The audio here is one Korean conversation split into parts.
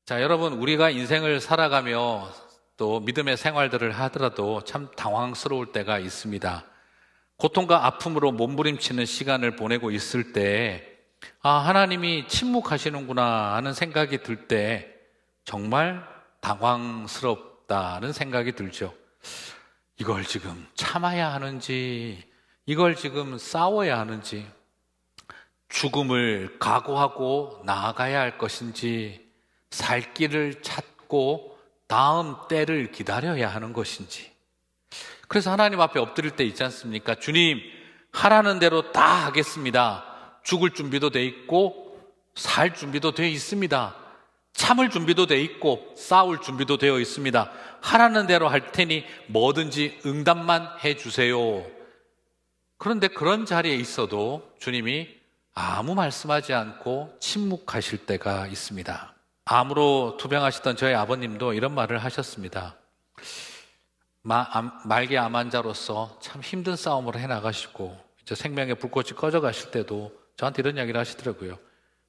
자, 여러분, 우리가 인생을 살아가며 또 믿음의 생활들을 하더라도 참 당황스러울 때가 있습니다. 고통과 아픔으로 몸부림치는 시간을 보내고 있을 때, 하나님이 침묵하시는구나 하는 생각이 들 때 정말 당황스럽다는 생각이 들죠. 이걸 지금 참아야 하는지, 이걸 지금 싸워야 하는지, 죽음을 각오하고 나아가야 할 것인지, 살 길을 찾고 다음 때를 기다려야 하는 것인지. 그래서 하나님 앞에 엎드릴 때 있지 않습니까? 주님, 하라는 대로 다 하겠습니다. 죽을 준비도 돼 있고 살 준비도 되어 있습니다. 참을 준비도 돼 있고 싸울 준비도 되어 있습니다. 하라는 대로 할 테니 뭐든지 응답만 해주세요. 그런데 그런 자리에 있어도 주님이 아무 말씀하지 않고 침묵하실 때가 있습니다. 암으로 투병하시던 저희 아버님도 이런 말을 하셨습니다. 말기 암 환자로서 참 힘든 싸움을 해나가시고 이제 생명의 불꽃이 꺼져 가실 때도 저한테 이런 이야기를 하시더라고요.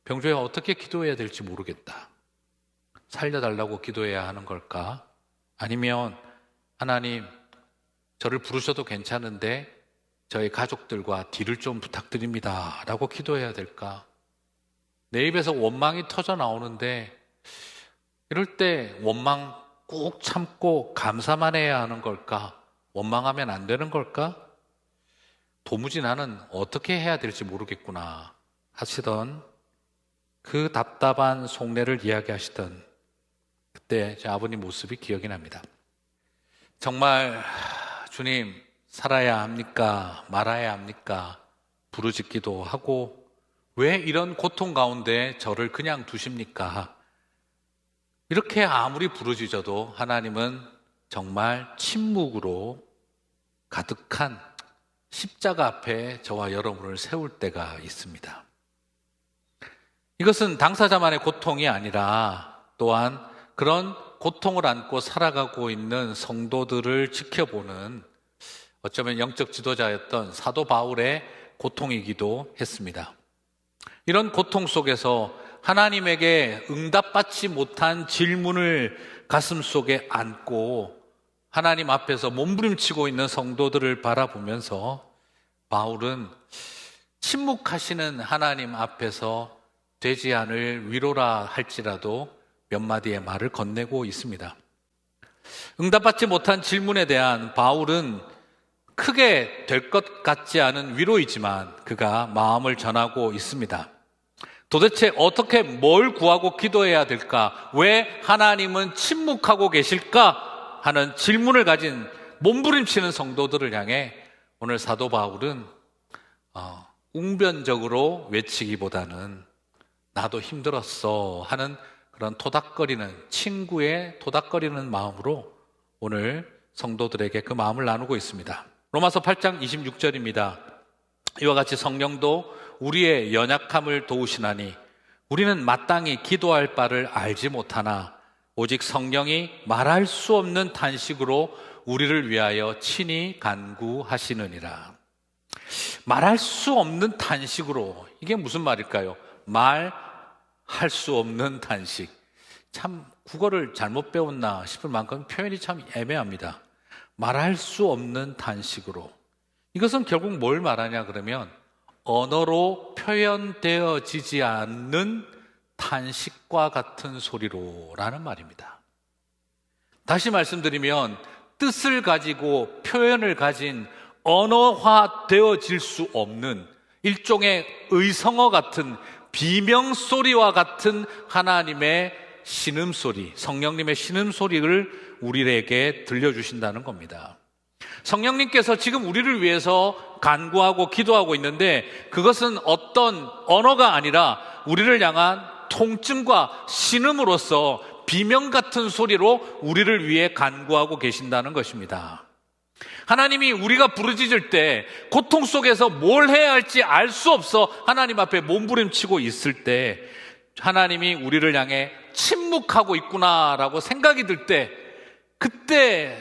병조야, 어떻게 기도해야 될지 모르겠다. 살려달라고 기도해야 하는 걸까? 아니면 하나님, 저를 부르셔도 괜찮은데 저희 가족들과 딜을 좀 부탁드립니다 라고 기도해야 될까? 내 입에서 원망이 터져 나오는데 이럴 때 원망 꾹 참고 감사만 해야 하는 걸까? 원망하면 안 되는 걸까? 도무지 나는 어떻게 해야 될지 모르겠구나 하시던 그 답답한 속내를 이야기하시던 그때 제 아버님 모습이 기억이 납니다. 정말 주님, 살아야 합니까? 말아야 합니까? 부르짖기도 하고 왜 이런 고통 가운데 저를 그냥 두십니까? 이렇게 아무리 부르짖어도 하나님은 정말 침묵으로 가득한 십자가 앞에 저와 여러분을 세울 때가 있습니다. 이것은 당사자만의 고통이 아니라 또한 그런 고통을 안고 살아가고 있는 성도들을 지켜보는 어쩌면 영적 지도자였던 사도 바울의 고통이기도 했습니다. 이런 고통 속에서 하나님에게 응답받지 못한 질문을 가슴속에 안고 하나님 앞에서 몸부림치고 있는 성도들을 바라보면서 바울은 침묵하시는 하나님 앞에서 되지 않을 위로라 할지라도 몇 마디의 말을 건네고 있습니다. 응답받지 못한 질문에 대한 바울은 크게 될 것 같지 않은 위로이지만 그가 마음을 전하고 있습니다. 도대체 어떻게 뭘 구하고 기도해야 될까? 왜 하나님은 침묵하고 계실까? 하는 질문을 가진 몸부림치는 성도들을 향해 오늘 사도 바울은 웅변적으로 외치기보다는 나도 힘들었어 하는 그런 토닥거리는 친구의 토닥거리는 마음으로 오늘 성도들에게 그 마음을 나누고 있습니다. 로마서 8장 26절입니다. 이와 같이 성령도 우리의 연약함을 도우시나니 우리는 마땅히 기도할 바를 알지 못하나 오직 성령이 말할 수 없는 탄식으로 우리를 위하여 친히 간구하시느니라. 말할 수 없는 탄식으로, 이게 무슨 말일까요? 말할 수 없는 탄식. 참 국어를 잘못 배웠나 싶을 만큼 표현이 참 애매합니다. 말할 수 없는 탄식으로. 이것은 결국 뭘 말하냐 그러면 언어로 표현되어지지 않는 탄식과 같은 소리로라는 말입니다. 다시 말씀드리면 뜻을 가지고 표현을 가진 언어화되어질 수 없는 일종의 의성어 같은 비명소리와 같은 하나님의 신음소리, 성령님의 신음소리를 우리에게 들려주신다는 겁니다. 성령님께서 지금 우리를 위해서 간구하고 기도하고 있는데 그것은 어떤 언어가 아니라 우리를 향한 통증과 신음으로써 비명 같은 소리로 우리를 위해 간구하고 계신다는 것입니다. 하나님이 우리가 부르짖을 때 고통 속에서 뭘 해야 할지 알 수 없어 하나님 앞에 몸부림치고 있을 때 하나님이 우리를 향해 침묵하고 있구나라고 생각이 들 때 그때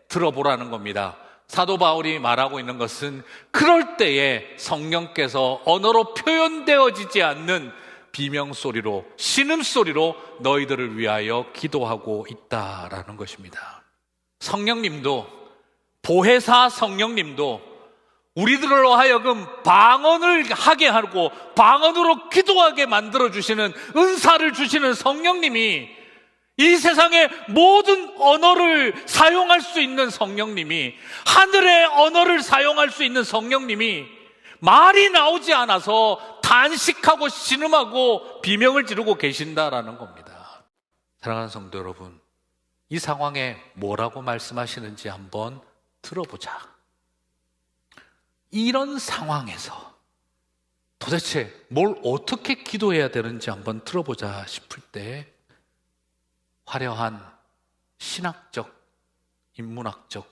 들어보라는 겁니다. 사도 바울이 말하고 있는 것은 그럴 때에 성령께서 언어로 표현되어지지 않는 비명소리로, 신음소리로 너희들을 위하여 기도하고 있다라는 것입니다. 성령님도, 보혜사 성령님도 우리들로 하여금 방언을 하게 하고 방언으로 기도하게 만들어주시는, 은사를 주시는 성령님이, 이 세상의 모든 언어를 사용할 수 있는 성령님이, 하늘의 언어를 사용할 수 있는 성령님이 말이 나오지 않아서 단식하고 신음하고 비명을 지르고 계신다라는 겁니다. 사랑하는 성도 여러분, 이 상황에 뭐라고 말씀하시는지 한번 들어보자. 이런 상황에서 도대체 뭘 어떻게 기도해야 되는지 한번 들어보자 싶을 때 화려한 신학적, 인문학적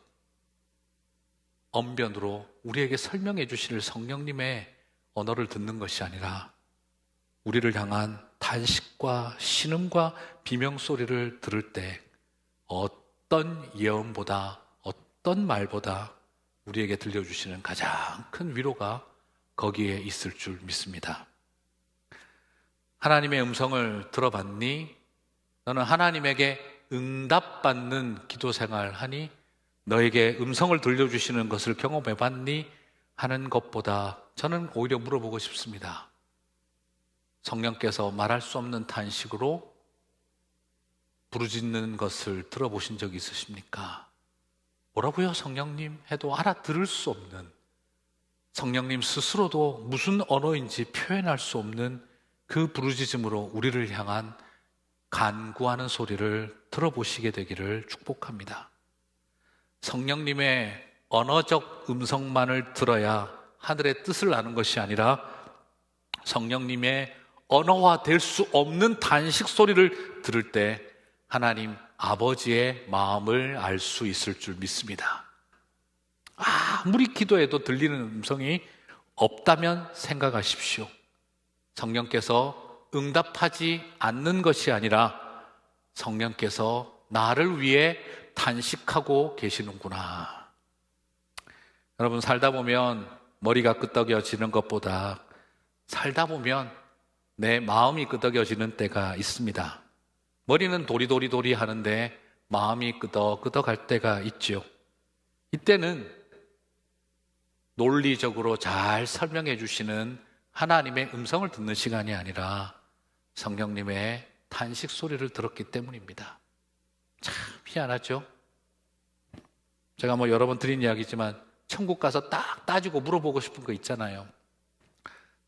언변으로 우리에게 설명해 주실 성령님의 언어를 듣는 것이 아니라 우리를 향한 단식과 신음과 비명소리를 들을 때 어떤 예언보다, 어떤 말보다 우리에게 들려주시는 가장 큰 위로가 거기에 있을 줄 믿습니다. 하나님의 음성을 들어봤니? 너는 하나님에게 응답받는 기도 생활하니? 너에게 음성을 들려주시는 것을 경험해봤니? 하는 것보다 저는 오히려 물어보고 싶습니다. 성령께서 말할 수 없는 탄식으로 부르짖는 것을 들어보신 적 있으십니까? 뭐라고요, 성령님? 해도 알아들을 수 없는, 성령님 스스로도 무슨 언어인지 표현할 수 없는 그 부르짖음으로 우리를 향한 간구하는 소리를 들어보시게 되기를 축복합니다. 성령님의 언어적 음성만을 들어야 하늘의 뜻을 아는 것이 아니라 성령님의 언어화될 수 없는 단식 소리를 들을 때 하나님 아버지의 마음을 알 수 있을 줄 믿습니다. 아무리 기도해도 들리는 음성이 없다면 생각하십시오. 성령께서 응답하지 않는 것이 아니라 성령께서 나를 위해 단식하고 계시는구나. 여러분, 살다 보면 머리가 끄덕여지는 것보다 살다 보면 내 마음이 끄덕여지는 때가 있습니다. 머리는 도리도리 하는데 마음이 끄덕끄덕할 때가 있죠. 이때는 논리적으로 잘 설명해 주시는 하나님의 음성을 듣는 시간이 아니라 성령님의 탄식 소리를 들었기 때문입니다. 참 희한하죠? 제가 여러 번 드린 이야기지만 천국 가서 딱 따지고 물어보고 싶은 거 있잖아요.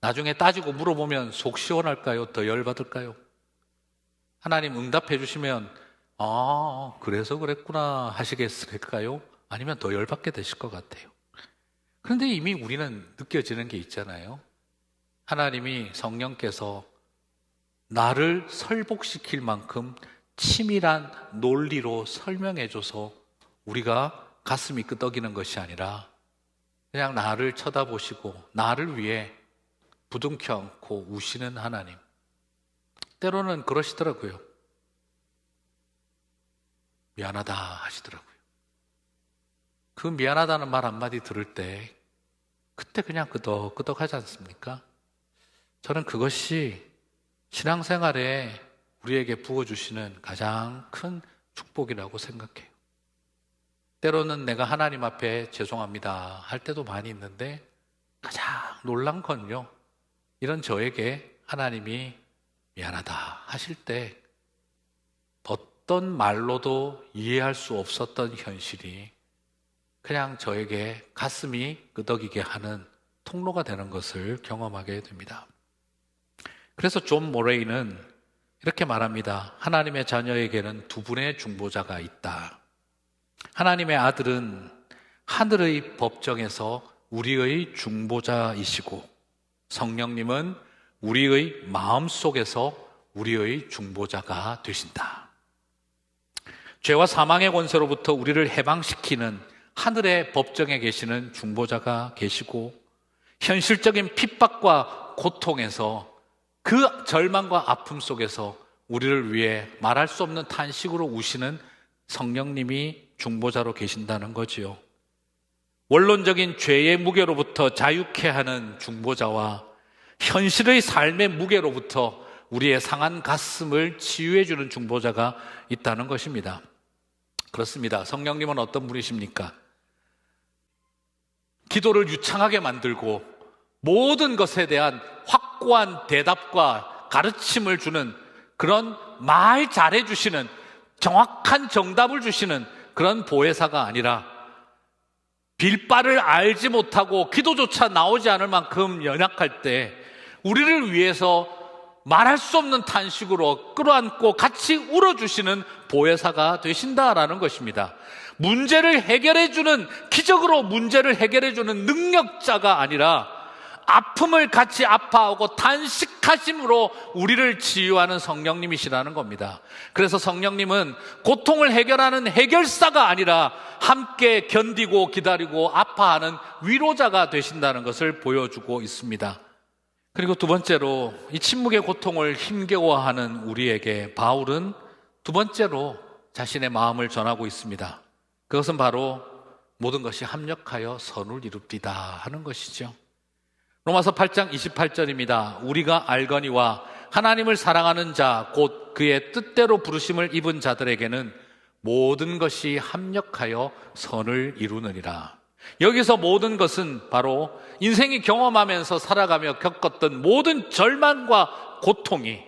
나중에 따지고 물어보면 속 시원할까요? 더 열받을까요? 하나님 응답해 주시면 그래서 그랬구나 하시겠을까요? 아니면 더 열받게 되실 것 같아요. 그런데 이미 우리는 느껴지는 게 있잖아요. 하나님이, 성령께서 나를 설복시킬 만큼 치밀한 논리로 설명해줘서 우리가 가슴이 끄덕이는 것이 아니라 그냥 나를 쳐다보시고 나를 위해 부둥켜 안고 우시는 하나님. 때로는 그러시더라고요. 미안하다 하시더라고요. 그 미안하다는 말 한마디 들을 때 그때 그냥 끄덕끄덕 하지 않습니까? 저는 그것이 신앙생활에 우리에게 부어주시는 가장 큰 축복이라고 생각해요. 때로는 내가 하나님 앞에 죄송합니다 할 때도 많이 있는데 가장 놀란 건요, 이런 저에게 하나님이 미안하다 하실 때 어떤 말로도 이해할 수 없었던 현실이 그냥 저에게 가슴이 끄덕이게 하는 통로가 되는 것을 경험하게 됩니다. 그래서 존 모레이는 이렇게 말합니다. 하나님의 자녀에게는 두 분의 중보자가 있다. 하나님의 아들은 하늘의 법정에서 우리의 중보자이시고 성령님은 우리의 마음속에서 우리의 중보자가 되신다. 죄와 사망의 권세로부터 우리를 해방시키는 하늘의 법정에 계시는 중보자가 계시고 현실적인 핍박과 고통에서 그 절망과 아픔 속에서 우리를 위해 말할 수 없는 탄식으로 우시는 성령님이 중보자로 계신다는 거지요. 원론적인 죄의 무게로부터 자유케 하는 중보자와 현실의 삶의 무게로부터 우리의 상한 가슴을 치유해주는 중보자가 있다는 것입니다. 그렇습니다. 성령님은 어떤 분이십니까? 기도를 유창하게 만들고 모든 것에 대한 확고한 대답과 가르침을 주는, 그런 말 잘해주시는, 정확한 정답을 주시는 그런 보혜사가 아니라, 빌바를 알지 못하고 기도조차 나오지 않을 만큼 연약할 때 우리를 위해서 말할 수 없는 탄식으로 끌어안고 같이 울어주시는 보혜사가 되신다라는 것입니다. 문제를 해결해주는, 기적으로 문제를 해결해주는 능력자가 아니라 아픔을 같이 아파하고 탄식하심으로 우리를 치유하는 성령님이시라는 겁니다. 그래서 성령님은 고통을 해결하는 해결사가 아니라 함께 견디고 기다리고 아파하는 위로자가 되신다는 것을 보여주고 있습니다. 그리고 두 번째로, 이 침묵의 고통을 힘겨워하는 우리에게 바울은 두 번째로 자신의 마음을 전하고 있습니다. 그것은 바로 모든 것이 합력하여 선을 이룹디다 하는 것이죠. 로마서 8장 28절입니다. 우리가 알거니와 하나님을 사랑하는 자, 곧 그의 뜻대로 부르심을 입은 자들에게는 모든 것이 합력하여 선을 이루느니라. 여기서 모든 것은 바로 인생이 경험하면서 살아가며 겪었던 모든 절망과 고통이,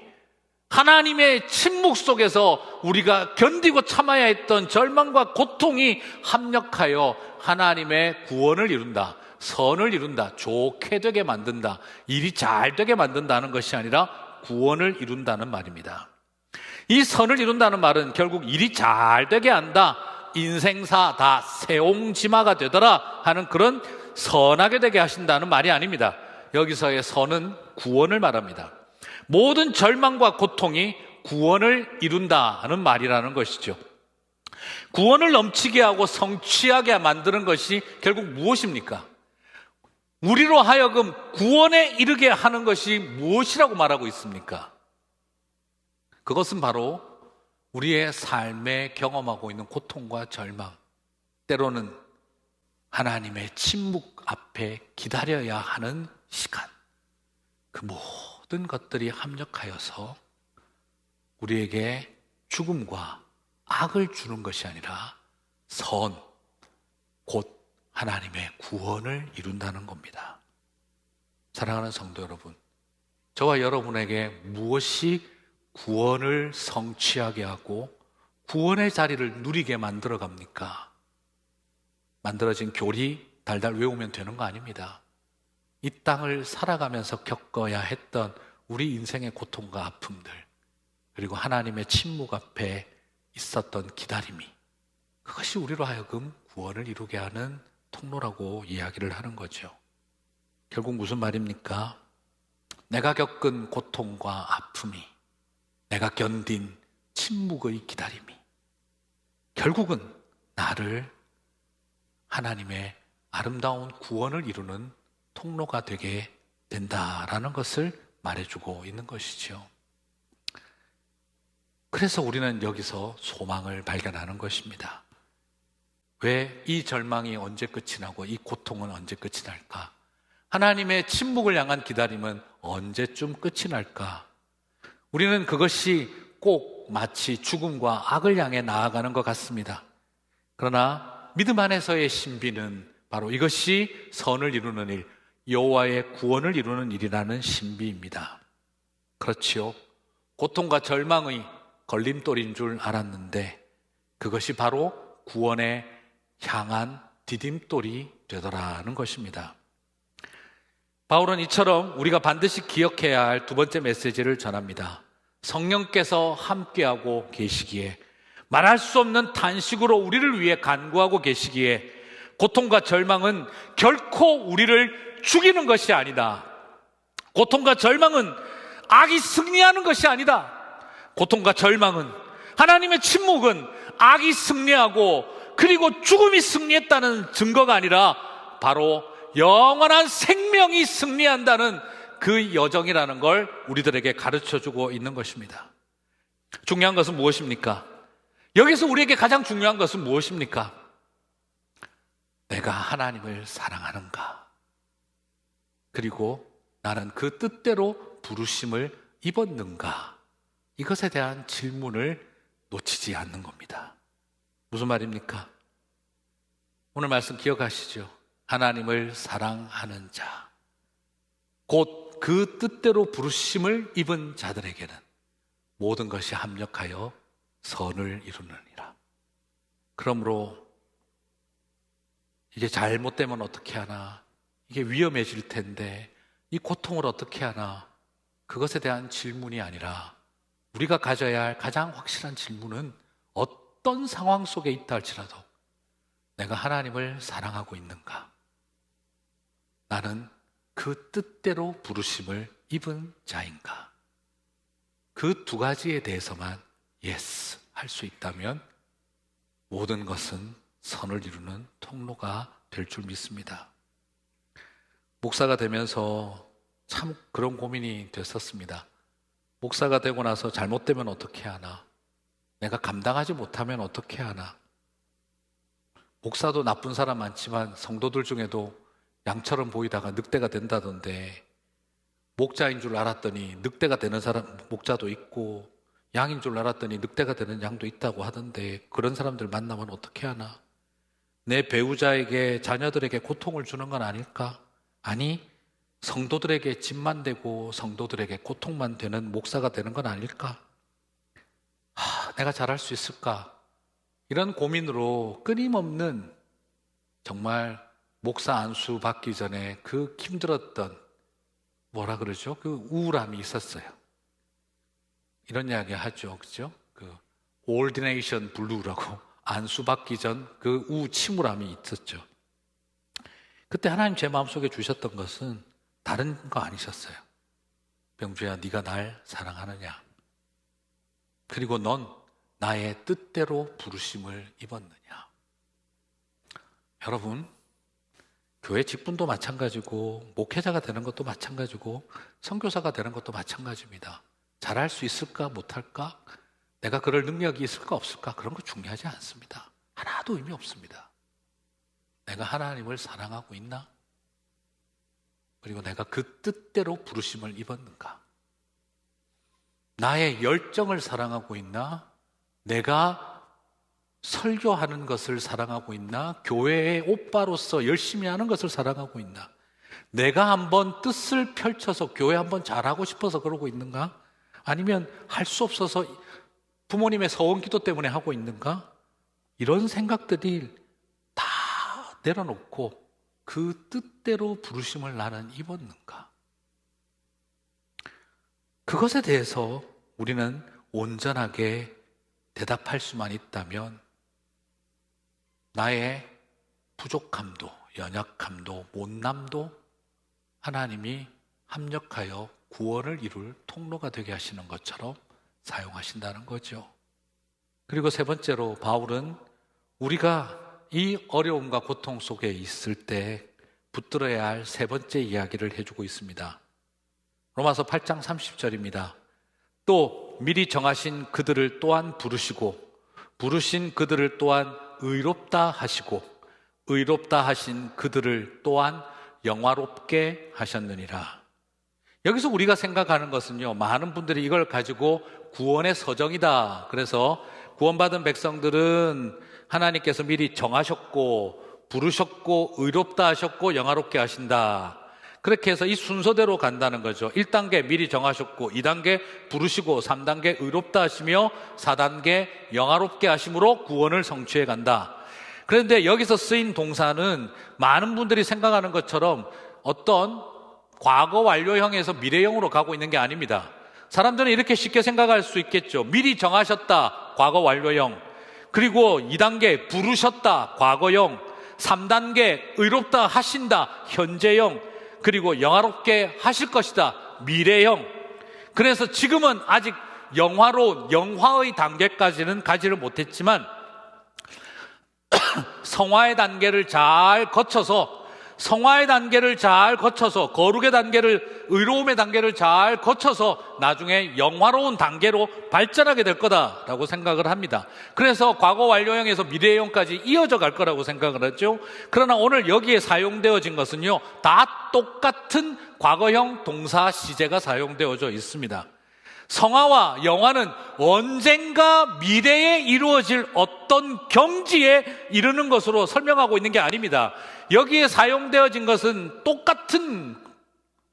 하나님의 침묵 속에서 우리가 견디고 참아야 했던 절망과 고통이 합력하여 하나님의 구원을 이룬다, 선을 이룬다, 좋게 되게 만든다, 일이 잘 되게 만든다는 것이 아니라 구원을 이룬다는 말입니다. 이 선을 이룬다는 말은 결국 일이 잘 되게 한다, 인생사 다 새옹지마가 되더라 하는 그런 선하게 되게 하신다는 말이 아닙니다. 여기서의 선은 구원을 말합니다. 모든 절망과 고통이 구원을 이룬다는 말이라는 것이죠. 구원을 넘치게 하고 성취하게 만드는 것이 결국 무엇입니까? 우리로 하여금 구원에 이르게 하는 것이 무엇이라고 말하고 있습니까? 그것은 바로 우리의 삶에 경험하고 있는 고통과 절망, 때로는 하나님의 침묵 앞에 기다려야 하는 시간, 그 모든 것들이 합력하여서 우리에게 죽음과 악을 주는 것이 아니라 선, 곧 하나님의 구원을 이룬다는 겁니다. 사랑하는 성도 여러분, 저와 여러분에게 무엇이 구원을 성취하게 하고 구원의 자리를 누리게 만들어 갑니까? 만들어진 교리 달달 외우면 되는 거 아닙니다. 이 땅을 살아가면서 겪어야 했던 우리 인생의 고통과 아픔들, 그리고 하나님의 침묵 앞에 있었던 기다림이, 그것이 우리로 하여금 구원을 이루게 하는 통로라고 이야기를 하는 거죠. 결국 무슨 말입니까? 내가 겪은 고통과 아픔이, 내가 견딘 침묵의 기다림이 결국은 나를 하나님의 아름다운 구원을 이루는 통로가 되게 된다라는 것을 말해주고 있는 것이죠. 그래서 우리는 여기서 소망을 발견하는 것입니다. 왜 이 절망이 언제 끝이 나고 이 고통은 언제 끝이 날까? 하나님의 침묵을 향한 기다림은 언제쯤 끝이 날까? 우리는 그것이 꼭 마치 죽음과 악을 향해 나아가는 것 같습니다. 그러나 믿음 안에서의 신비는 바로 이것이 선을 이루는 일, 여호와의 구원을 이루는 일이라는 신비입니다. 그렇지요. 고통과 절망의 걸림돌인 줄 알았는데 그것이 바로 구원에 향한 디딤돌이 되더라는 것입니다. 바울은 이처럼 우리가 반드시 기억해야 할 두 번째 메시지를 전합니다. 성령께서 함께하고 계시기에, 말할 수 없는 탄식으로 우리를 위해 간구하고 계시기에 고통과 절망은 결코 우리를 죽이는 것이 아니다. 고통과 절망은 악이 승리하는 것이 아니다. 고통과 절망은, 하나님의 침묵은 악이 승리하고 그리고 죽음이 승리했다는 증거가 아니라 바로 영원한 생명이 승리한다는 그 여정이라는 걸 우리들에게 가르쳐주고 있는 것입니다. 중요한 것은 무엇입니까? 여기서 우리에게 가장 중요한 것은 무엇입니까? 내가 하나님을 사랑하는가? 그리고 나는 그 뜻대로 부르심을 입었는가? 이것에 대한 질문을 놓치지 않는 겁니다. 무슨 말입니까? 오늘 말씀 기억하시죠? 하나님을 사랑하는 자, 곧 그 뜻대로 부르심을 입은 자들에게는 모든 것이 합력하여 선을 이루느니라. 그러므로 이게 잘못되면 어떻게 하나? 이게 위험해질 텐데 이 고통을 어떻게 하나? 그것에 대한 질문이 아니라 우리가 가져야 할 가장 확실한 질문은 어떤 상황 속에 있다 할지라도 내가 하나님을 사랑하고 있는가? 나는 그 뜻대로 부르심을 입은 자인가? 그 두 가지에 대해서만 yes 할 수 있다면 모든 것은 선을 이루는 통로가 될 줄 믿습니다. 목사가 되면서 참 그런 고민이 됐었습니다. 목사가 되고 나서 잘못되면 어떻게 하나? 내가 감당하지 못하면 어떻게 하나? 목사도 나쁜 사람 많지만 성도들 중에도 양처럼 보이다가 늑대가 된다던데, 목자인 줄 알았더니 늑대가 되는 사람, 목자도 있고 양인 줄 알았더니 늑대가 되는 양도 있다고 하던데 그런 사람들 만나면 어떻게 하나? 내 배우자에게, 자녀들에게 고통을 주는 건 아닐까? 아니, 성도들에게 짐만 되고 성도들에게 고통만 되는 목사가 되는 건 아닐까? 내가 잘할 수 있을까? 이런 고민으로 끊임없는 정말 목사 안수 받기 전에 그 힘들었던, 뭐라 그러죠? 그 우울함이 있었어요. 이런 이야기 하죠. 그죠? 그 ordination blue라고, 안수 받기 전 그 침울함이 있었죠. 그때 하나님 제 마음속에 주셨던 것은 다른 거 아니셨어요. 병주야, 네가 날 사랑하느냐? 그리고 넌 나의 뜻대로 부르심을 입었느냐? 여러분, 교회 직분도 마찬가지고 목회자가 되는 것도 마찬가지고 선교사가 되는 것도 마찬가지입니다. 잘할 수 있을까 못할까? 내가 그럴 능력이 있을까 없을까? 그런 거 중요하지 않습니다. 하나도 의미 없습니다. 내가 하나님을 사랑하고 있나? 그리고 내가 그 뜻대로 부르심을 입었는가? 나의 열정을 사랑하고 있나? 내가 설교하는 것을 사랑하고 있나? 교회의 오빠로서 열심히 하는 것을 사랑하고 있나? 내가 한번 뜻을 펼쳐서 교회 한번 잘하고 싶어서 그러고 있는가? 아니면 할 수 없어서 부모님의 서원 기도 때문에 하고 있는가? 이런 생각들이 다 내려놓고 그 뜻대로 부르심을 나는 입었는가? 그것에 대해서 우리는 온전하게 대답할 수만 있다면 나의 부족함도, 연약함도, 못남도 하나님이 합력하여 구원을 이룰 통로가 되게 하시는 것처럼 사용하신다는 거죠. 그리고 세 번째로 바울은 우리가 이 어려움과 고통 속에 있을 때 붙들어야 할 세 번째 이야기를 해주고 있습니다. 로마서 8장 30절입니다. 또 미리 정하신 그들을 또한 부르시고 부르신 그들을 또한 의롭다 하시고 의롭다 하신 그들을 또한 영화롭게 하셨느니라. 여기서 우리가 생각하는 것은요, 많은 분들이 이걸 가지고 구원의 서정이다. 그래서 구원받은 백성들은 하나님께서 미리 정하셨고 부르셨고 의롭다 하셨고 영화롭게 하신다. 그렇게 해서 이 순서대로 간다는 거죠. 1단계 미리 정하셨고 2단계 부르시고 3단계 의롭다 하시며 4단계 영화롭게 하심으로 구원을 성취해 간다. 그런데 여기서 쓰인 동사는 많은 분들이 생각하는 것처럼 어떤 과거 완료형에서 미래형으로 가고 있는 게 아닙니다. 사람들은 이렇게 쉽게 생각할 수 있겠죠. 미리 정하셨다, 과거 완료형. 그리고 2단계 부르셨다, 과거형. 3단계 의롭다 하신다, 현재형. 그리고 영화롭게 하실 것이다, 미래형. 그래서 지금은 아직 영화로운 영화의 단계까지는 가지를 못했지만 성화의 단계를 잘 거쳐서 거룩의 단계를, 의로움의 단계를 잘 거쳐서 나중에 영화로운 단계로 발전하게 될 거다라고 생각을 합니다. 그래서 과거 완료형에서 미래형까지 이어져 갈 거라고 생각을 하죠. 그러나 오늘 여기에 사용되어진 것은요, 다 똑같은 과거형 동사 시제가 사용되어져 있습니다. 성화와 영화는 언젠가 미래에 이루어질 어떤 경지에 이르는 것으로 설명하고 있는 게 아닙니다. 여기에 사용되어진 것은 똑같은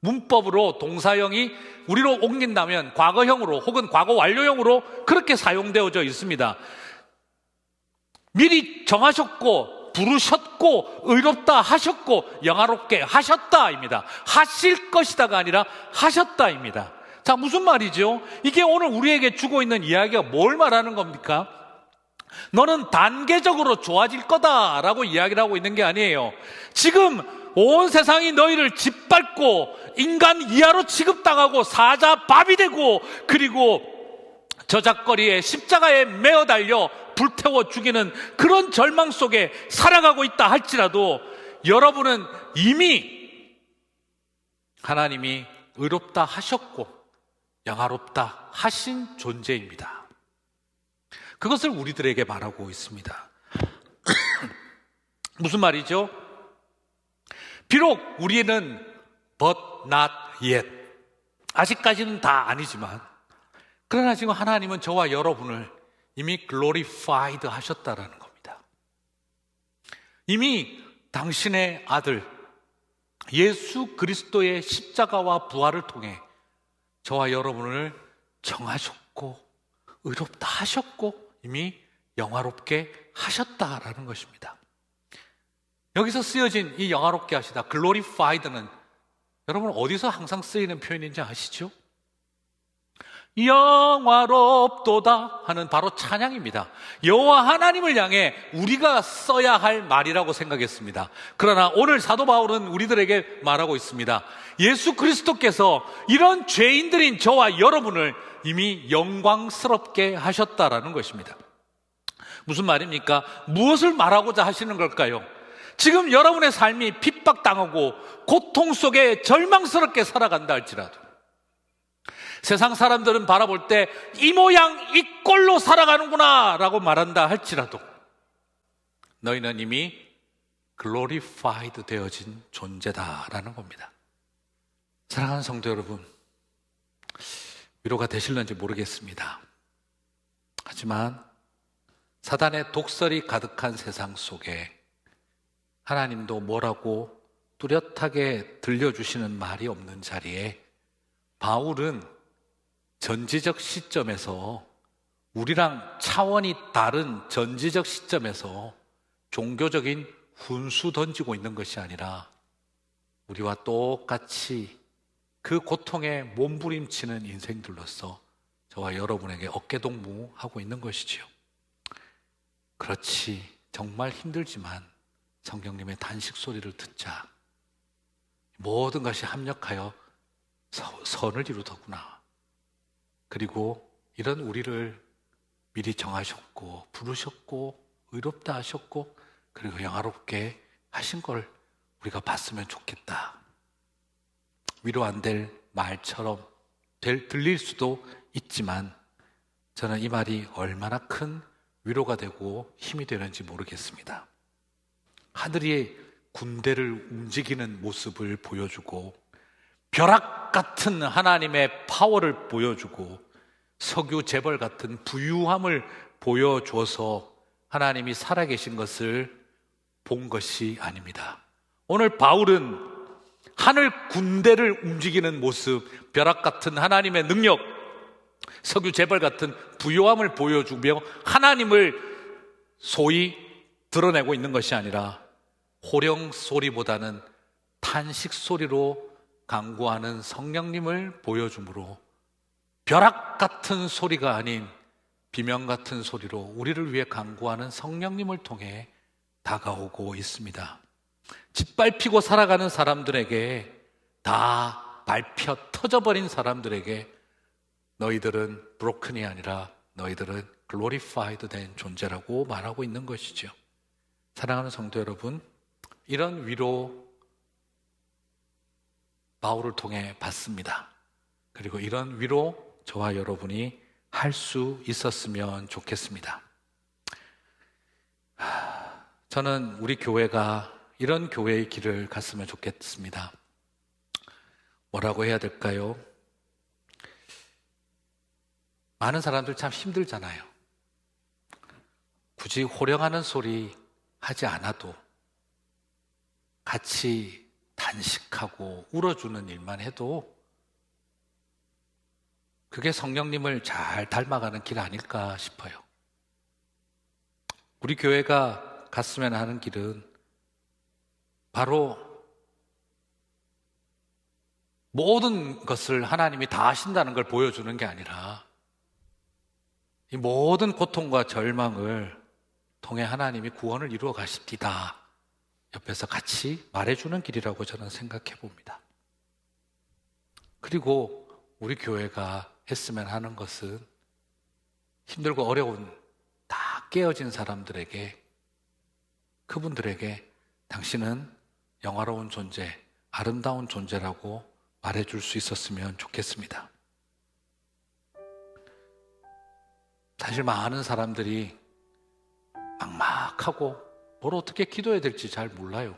문법으로 동사형이 우리로 옮긴다면 과거형으로 혹은 과거 완료형으로 그렇게 사용되어져 있습니다. 미리 정하셨고 부르셨고 의롭다 하셨고 영화롭게 하셨다입니다. 하실 것이다가 아니라 하셨다입니다. 자, 무슨 말이죠? 이게 오늘 우리에게 주고 있는 이야기가 뭘 말하는 겁니까? 너는 단계적으로 좋아질 거다라고 이야기를 하고 있는 게 아니에요. 지금 온 세상이 너희를 짓밟고 인간 이하로 취급당하고 사자 밥이 되고 그리고 저작거리에 십자가에 매어 달려 불태워 죽이는 그런 절망 속에 살아가고 있다 할지라도 여러분은 이미 하나님이 의롭다 하셨고 영화롭다 하신 존재입니다. 그것을 우리들에게 말하고 있습니다. 무슨 말이죠? 비록 우리는 but not yet, 아직까지는 다 아니지만, 그러나 지금 하나님은 저와 여러분을 이미 glorified 하셨다라는 겁니다. 이미 당신의 아들 예수 그리스도의 십자가와 부활을 통해 저와 여러분을 정하셨고 의롭다 하셨고 이미 영화롭게 하셨다라는 것입니다. 여기서 쓰여진 이 영화롭게 하시다, glorified는 여러분 어디서 항상 쓰이는 표현인지 아시죠? 영화롭도다 하는 바로 찬양입니다. 여호와 하나님을 향해 우리가 써야 할 말이라고 생각했습니다. 그러나 오늘 사도 바울은 우리들에게 말하고 있습니다. 예수 그리스도께서 이런 죄인들인 저와 여러분을 이미 영광스럽게 하셨다라는 것입니다. 무슨 말입니까? 무엇을 말하고자 하시는 걸까요? 지금 여러분의 삶이 핍박당하고 고통 속에 절망스럽게 살아간다 할지라도 세상 사람들은 바라볼 때 이 모양 이 꼴로 살아가는구나 라고 말한다 할지라도 너희는 이미 glorified 되어진 존재다라는 겁니다. 사랑하는 성도 여러분, 위로가 되실는지 모르겠습니다. 하지만 사단의 독설이 가득한 세상 속에 하나님도 뭐라고 뚜렷하게 들려주시는 말이 없는 자리에 바울은 전지적 시점에서 우리랑 차원이 다른 전지적 시점에서 종교적인 훈수 던지고 있는 것이 아니라 우리와 똑같이 그 고통에 몸부림치는 인생들로서 저와 여러분에게 어깨동무하고 있는 것이지요. 그렇지, 정말 힘들지만 성령님의 단식 소리를 듣자. 모든 것이 합력하여 선을 이루더구나. 그리고 이런 우리를 미리 정하셨고 부르셨고 의롭다 하셨고 그리고 영화롭게 하신 걸 우리가 봤으면 좋겠다. 위로 안 될 말처럼 들릴 수도 있지만 저는 이 말이 얼마나 큰 위로가 되고 힘이 되는지 모르겠습니다. 하늘이 군대를 움직이는 모습을 보여주고 벼락 같은 하나님의 파워를 보여주고 석유 재벌 같은 부유함을 보여줘서 하나님이 살아계신 것을 본 것이 아닙니다. 오늘 바울은 하늘 군대를 움직이는 모습, 벼락 같은 하나님의 능력, 석유 재벌 같은 부유함을 보여주며 하나님을 소위 드러내고 있는 것이 아니라 호령 소리보다는 탄식 소리로 간구하는 성령님을 보여주므로 벼락 같은 소리가 아닌 비명 같은 소리로 우리를 위해 간구하는 성령님을 통해 다가오고 있습니다. 짓밟히고 살아가는 사람들에게, 다 밟혀 터져버린 사람들에게 너희들은 브로큰이 아니라 너희들은 글로리파이드 된 존재라고 말하고 있는 것이죠. 사랑하는 성도 여러분, 이런 위로 바울을 통해 받습니다. 그리고 이런 위로 저와 여러분이 할 수 있었으면 좋겠습니다. 저는 우리 교회가 이런 교회의 길을 갔으면 좋겠습니다. 뭐라고 해야 될까요? 많은 사람들 참 힘들잖아요. 굳이 호령하는 소리 하지 않아도 같이 단식하고 울어주는 일만 해도 그게 성령님을 잘 닮아가는 길 아닐까 싶어요. 우리 교회가 갔으면 하는 길은 바로 모든 것을 하나님이 다 하신다는 걸 보여주는 게 아니라 이 모든 고통과 절망을 통해 하나님이 구원을 이루어 가십니다. 옆에서 같이 말해주는 길이라고 저는 생각해 봅니다. 그리고 우리 교회가 했으면 하는 것은 힘들고 어려운 다 깨어진 사람들에게, 그분들에게 당신은 영화로운 존재, 아름다운 존재라고 말해줄 수 있었으면 좋겠습니다. 사실 많은 사람들이 막막하고 뭘 어떻게 기도해야 될지 잘 몰라요.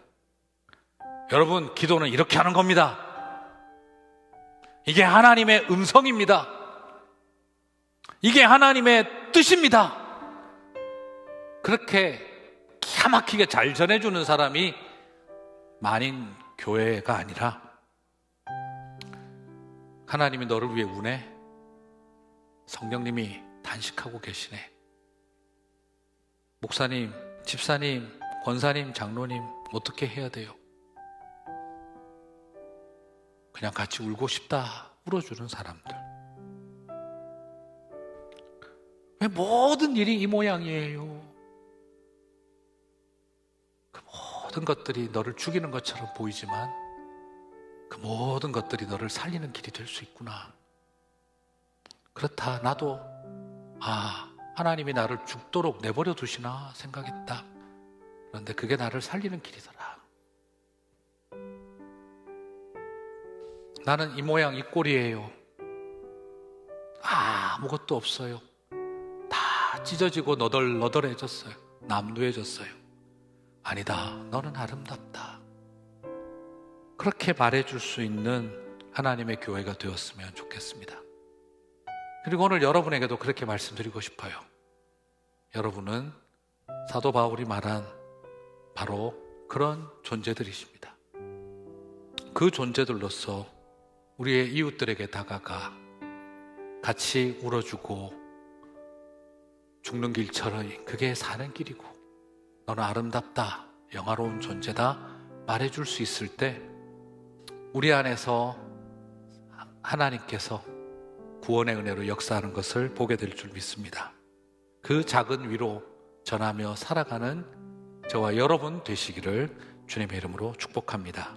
여러분, 기도는 이렇게 하는 겁니다. 이게 하나님의 음성입니다. 이게 하나님의 뜻입니다. 그렇게 기가 막히게 잘 전해주는 사람이 만인 교회가 아니라 하나님이 너를 위해 우네, 성령님이 단식하고 계시네, 목사님, 집사님, 권사님, 장로님 어떻게 해야 돼요? 그냥 같이 울고 싶다 울어주는 사람들. 왜 모든 일이 이 모양이에요? 그 모든 것들이 너를 죽이는 것처럼 보이지만 그 모든 것들이 너를 살리는 길이 될 수 있구나. 그렇다, 나도 하나님이 나를 죽도록 내버려 두시나 생각했다. 그런데 그게 나를 살리는 길이더라. 나는 이 모양 이 꼴이에요. 아무것도 없어요. 다 찢어지고 너덜너덜해졌어요. 남루해졌어요. 아니다, 너는 아름답다. 그렇게 말해줄 수 있는 하나님의 교회가 되었으면 좋겠습니다. 그리고 오늘 여러분에게도 그렇게 말씀드리고 싶어요. 여러분은 사도 바울이 말한 바로 그런 존재들이십니다. 그 존재들로서 우리의 이웃들에게 다가가 같이 울어주고 죽는 길처럼 그게 사는 길이고 너는 아름답다, 영화로운 존재다 말해줄 수 있을 때 우리 안에서 하나님께서 구원의 은혜로 역사하는 것을 보게 될 줄 믿습니다. 그 작은 위로 전하며 살아가는 저와 여러분 되시기를 주님의 이름으로 축복합니다.